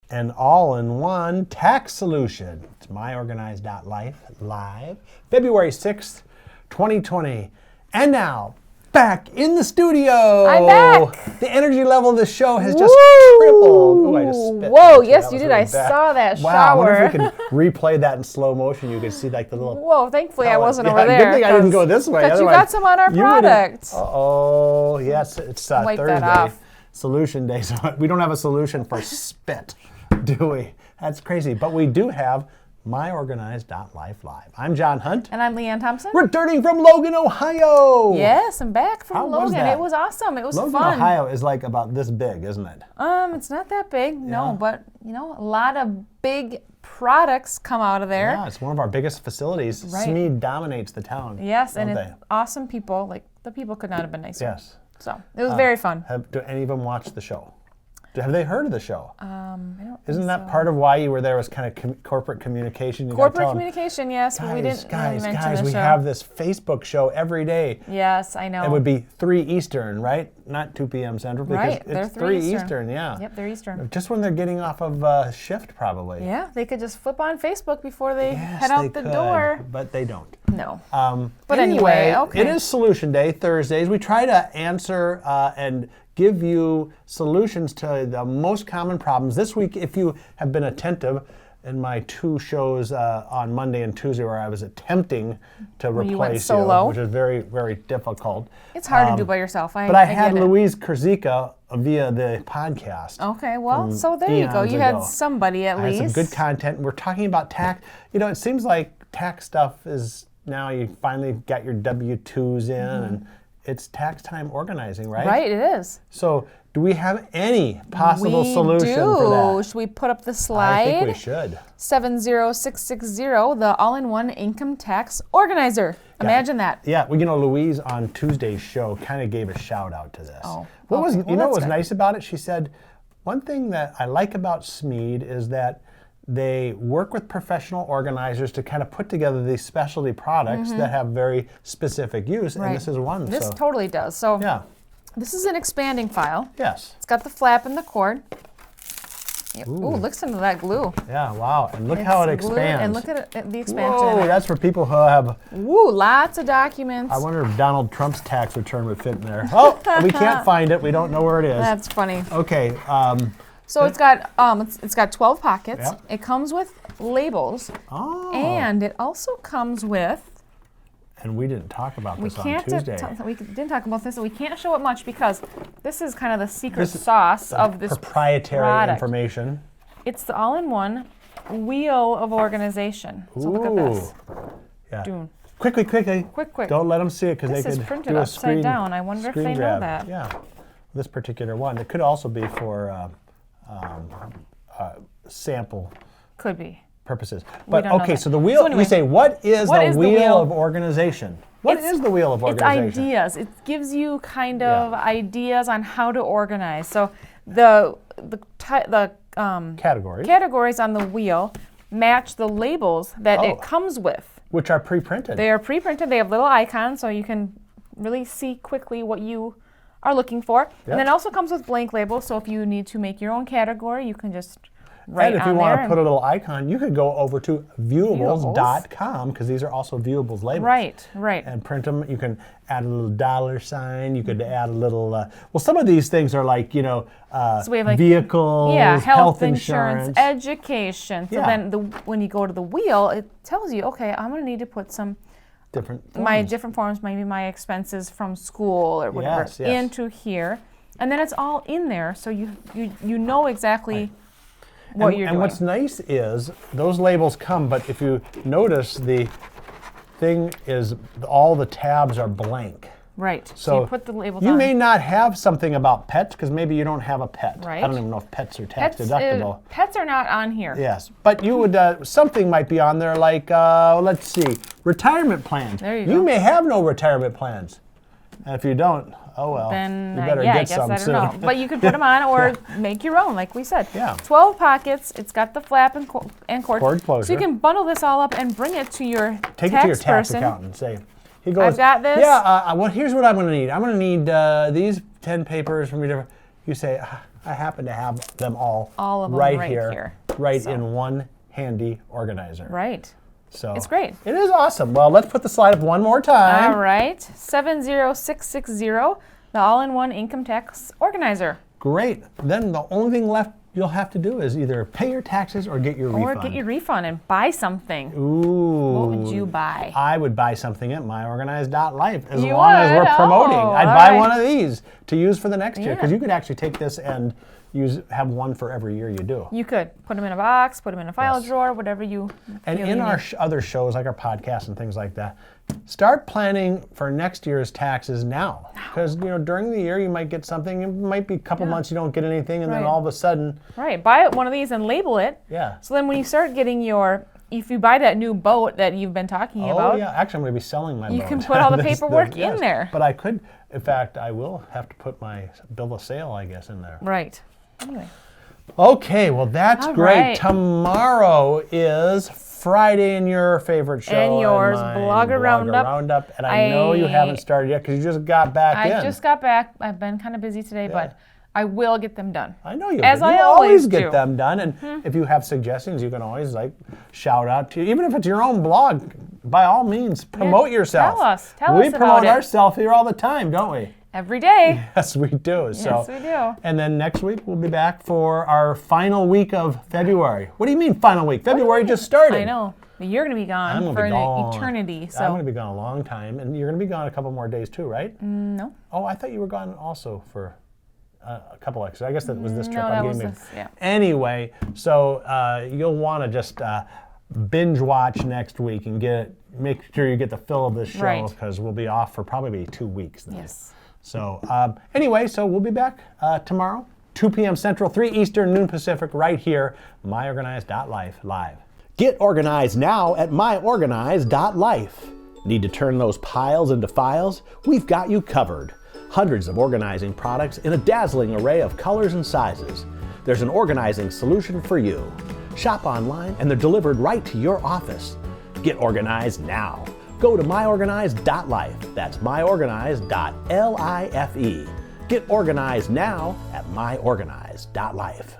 an all-in-one tax solution. It's myOrganized.life live, February 6th, 2020. And now, back in the studio. I'm back. The energy level of the show has just tripled. Oh, I just spit. Whoa, there, yes, too. you did. Really I bad. saw that Wow, shower. I wonder if we can replay that in slow motion. You could see like the little... Whoa, thankfully I wasn't over Good there. thing I didn't go this way. Because you got some on our product. Oh, yes, it's Wipe Thursday. that off. Solution day. So we don't have a solution for spit, do we? That's crazy. But we do have myOrganized.life live. I'm John Hunt. And I'm Leanne Thompson. Returning from Logan, Ohio. Yes, I'm back from How Logan. was that? It was awesome. It was Logan, fun. Ohio is like about this big, isn't it? It's not that big, no, but a lot of big products come out of there. Yeah, it's one of our biggest facilities. Right. Smead dominates the town. Yes, and don't it's awesome people. Like, the people could not have been nicer. Yes. So, it was very fun. Do any of them watch the show? Have they heard of the show? I don't Isn't think that so. part of why you were there was kind of corporate communication? You gotta Corporate tell 'em, communication, yes, but we didn't really mention guys, the we show. have this Facebook show every day. Yes, I know. It would be 3 Eastern, right? Not 2 p.m. Central, because Right, they're it's 3 3 Eastern. yeah. Yep, they're Eastern. Just when they're getting off of shift, probably. Yeah, they could just flip on Facebook before they Yes, head out they the could, door. but they don't. No. But anyway, okay. It is Solution Day, Thursdays. We try to answer and give you solutions to the most common problems. This week, if you have been attentive in my 2 shows on Monday and Tuesday where I was attempting to When you replace went solo. which is very, very difficult. It's hard to do by yourself. But I had get it. Louise Kurzika via the podcast. Okay, well, so there you go. eons You had ago. somebody at I had least. some good content. We're talking about tax. It seems like tax stuff is now you finally got your W-2s in and it's tax time organizing, right? Right, it is. So do we have any possible solution for that? Should we put up the slide? I think we should. 70660, the all-in-one income tax organizer. Imagine that. Yeah, well, Louise on Tuesday's show kind of gave a shout out to this. Oh, What was okay. Well, what that's was good. nice about it? She said, one thing that I like about Smead is that they work with professional organizers to kind of put together these specialty products that have very specific use, Right. and this is one. This so, totally does. So yeah, this is an expanding file. yes, It's got the flap and the cord. Yep. Ooh, listen to that glue. yeah, wow, and look how it It's glued, expands. And look at the expansion. Whoa, in it. that's for people who have. Woo, lots of documents. I wonder if Donald Trump's tax return would fit in there. Oh, we can't find it. We don't know where it is. That's funny. Okay. So it's got 12 pockets. Yep. It comes with labels, Oh. and it also comes with. And we didn't talk about We this on can't. Tuesday. We didn't talk about this, and we can't show it much because this is kind of the secret This is sauce of this proprietary product. information. It's the all-in-one wheel of organization. So look at this. Yeah. Doom. Quickly. Quick. Don't let them see it because they This is could printed do a upside screen, down. I wonder if screen they know grab. that. Yeah. This particular one. It could also be for sample Could be. purposes. But don't know okay, that. so the wheel. So anyway, we say, what is what the is the wheel wheel? of organization? What is the wheel of It's organization? ideas. It gives you kind of ideas on how to organize. So the categories on the wheel match the labels that it comes with. Which are pre-printed. They are pre-printed. They have little icons, so you can really see quickly what you are looking for. And then it also comes with blank labels, so if you need to make your own category, you can just write And if you on want there. to put a little icon, you could go over to viewables.com because these are also viewables labels. Right. And print them. You can add a little dollar sign. You could add a little. Well, some of these things are like So we have like vehicles, health insurance, education. So Yeah. then when you go to the wheel, it tells you, okay, I'm going to need to put some different. my forms. different forms, maybe my expenses from school or whatever, Yes, yes. into here, and then it's all in there, so you know exactly what you're and doing. what's nice is those labels come, but if you notice, the thing is all the tabs are blank. Right. So you put the labels you on. may not have something about pets because maybe you don't have a pet. Right. I don't even know if pets are tax deductible. Pets are not on here. Yes, but you would something might be on there like let's see, retirement plans. There you You go. may have no retirement plans, and if you don't, oh well. Then you better yeah, get I guess some I don't soon. know. But you could put them on or make your own, like we said. Yeah. 12 pockets. It's got the flap and cord. Cord closure. So you can bundle this all up and bring it to your Take it tax to your tax person. accountant and say, he goes, I've got this. Yeah, well, here's what I'm going to need. I'm going to need these 10 papers from your different. You say, I happen to have them all of them right right here, here. right So. in one handy organizer. Right. So It's great. It is awesome. Well, let's put the slide up one more time. All right. 70660, the all-in-one income tax organizer. Great. Then the only thing left you'll have to do is either pay your taxes or get your refund. Or get your refund and buy something. Ooh. What would you buy? I would buy something at myOrganized.life as You long as would? we're promoting. Oh, I'd all buy right. one of these to use for the next year, Yeah. because you could actually take this and have one for every year you do. You could put them in a box, put them in a file Yes. drawer, whatever you And feel in you our need. other shows, like our podcasts and things like that, start planning for next year's taxes now. Because during the year you might get something. It might be a couple months you don't get anything, and then Right. all of a sudden, Right. Buy one of these and label it. yeah. So then when you start getting if you buy that new boat that you've been talking Oh about, yeah, actually I'm going to be selling my you boat. can put all the paperwork in yes. there. But I could, in fact, I will have to put my bill of sale, I guess, in there. Right. Anyway. Okay, well that's All great. right. Tomorrow is Friday in your favorite show. And yours, mine, Blogger Roundup. And I know you I- haven't started yet because you just got back in. I just got back. I've been kind of busy today, but I will get them done. I know you. As do. I You always get do. them done, and if you have suggestions, you can always shout out to you. Even if it's your own blog, by all means, promote yourself. Tell us We about promote it. ourselves here all the time, don't we? Every day. Yes, we do. Yes, we do. And then next week we'll be back for our final week of February. What do you mean final week? February just started. I know. You're going to be I'm gone gonna for be an gone. eternity. I'm So going to be gone a long time, and you're going to be gone a couple more days too, right? no. Oh, I thought you were gone also for a couple extras. I guess that was this trip. No, I'm that getting was mixed. this. Yeah. Anyway, so you'll want to just binge watch next week and make sure you get the fill of this show, Right. because we'll be off for probably 2 weeks then. Yes. So anyway, so we'll be back tomorrow, 2 p.m. Central, 3 Eastern, noon Pacific, right here, myOrganized.life live. Get organized now at myOrganized.life. Need to turn those piles into files? We've got you covered. Hundreds of organizing products in a dazzling array of colors and sizes. There's an organizing solution for you. Shop online and they're delivered right to your office. Get organized now. Go to myOrganized.life. That's myOrganized.life. Get organized now at myOrganized.life.